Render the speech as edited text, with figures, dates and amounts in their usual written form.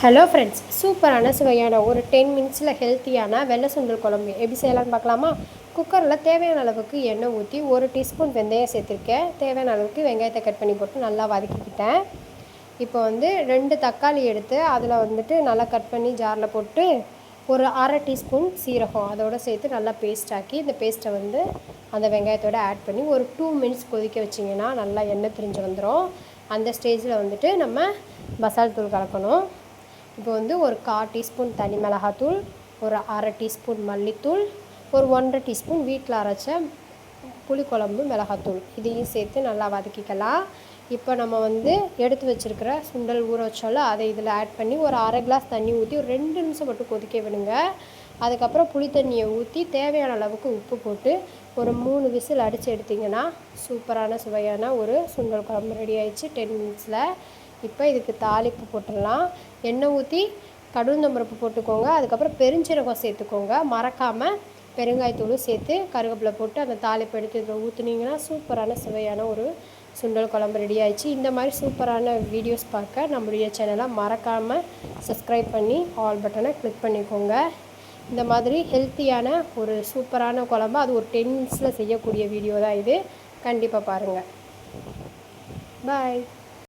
Hello friends, சூப்பரான சுவையான ஒரு 10 மினிட்ஸில் ஹெல்த்தியான வெள்ளை சுண்டல் குழம்பு எப்படி செய்யலாம்னு பார்க்கலாமா? குக்கரில் தேவையான அளவுக்கு எண்ணெய் ஊற்றி 1 டீஸ்பூன் வெந்தயம் சேர்த்துருக்கேன். தேவையான அளவுக்கு வெங்காயத்தை கட் பண்ணி போட்டு நல்லா வதக்கிக்கிட்டேன். இப்போ 2 தக்காளி எடுத்து அதில் நல்லா கட் பண்ணி ஜாரில் போட்டு ஒரு அரை டீஸ்பூன் சீரகம் அதோடு சேர்த்து நல்லா பேஸ்ட் ஆக்கி இந்த பேஸ்ட்டை அந்த வெங்காயத்தோடு ஆட் பண்ணி ஒரு 2 மினிட்ஸ் கொதிக்க வச்சிங்கன்னா நல்லா எண்ணெய் பிரிஞ்சு வந்துடும். அந்த ஸ்டேஜில் நம்ம மசால் தூள் கலக்கணும். இப்போ ஒரு 1/4 டீஸ்பூன் தனி மிளகாத்தூள், ஒரு அரை டீஸ்பூன் மல்லித்தூள், ஒரு 1/2 டீஸ்பூன் வீட்டில் அரைச்ச புளிக்குழம்பு மிளகாத்தூள் இதையும் சேர்த்து நல்லா வதக்கிக்கலாம். இப்போ நம்ம எடுத்து வச்சுருக்கிற சுண்டல் ஊற வச்சோம்ல, அதை இதில் ஆட் பண்ணி ஒரு அரை கிளாஸ் தண்ணி ஊற்றி ஒரு 2 நிமிஷம் மட்டும் கொதிக்க விடுங்க. அதுக்கப்புறம் புளி தண்ணியை ஊற்றி தேவையான அளவுக்கு உப்பு போட்டு ஒரு 3 விசில் அடித்து எடுத்திங்கன்னா சூப்பரான சுவையான ஒரு சுண்டல் குழம்பு ரெடி ஆயிடுச்சு 10 மினிட்ஸில். இப்போ இதுக்கு தாளிப்பு போட்டுடலாம். எண்ணெய் ஊற்றி கடுகுந்தம்பருப்பு போட்டுக்கோங்க. அதுக்கப்புறம் பெருஞ்சீரகம் சேர்த்துக்கோங்க. மறக்காமல் பெருங்காயத்தூளும் சேர்த்து கருவேப்பிலை போட்டு அந்த தாளிப்பு எடுத்து இதில் ஊற்றுனீங்கன்னா சூப்பரான சுவையான ஒரு சுண்டல் குழம்பு ரெடி ஆயிடுச்சு. இந்த மாதிரி சூப்பரான வீடியோஸ் பார்க்க நம்மளுடைய சேனலை மறக்காமல் சப்ஸ்கிரைப் பண்ணி ஆல் பட்டனை கிளிக் பண்ணிக்கோங்க. இந்த மாதிரி ஹெல்த்தியான ஒரு சூப்பரான குழம்பு, அது ஒரு 10 மினிட்ஸில் செய்யக்கூடிய வீடியோ தான் இது. கண்டிப்பாக பாருங்கள். பாய்.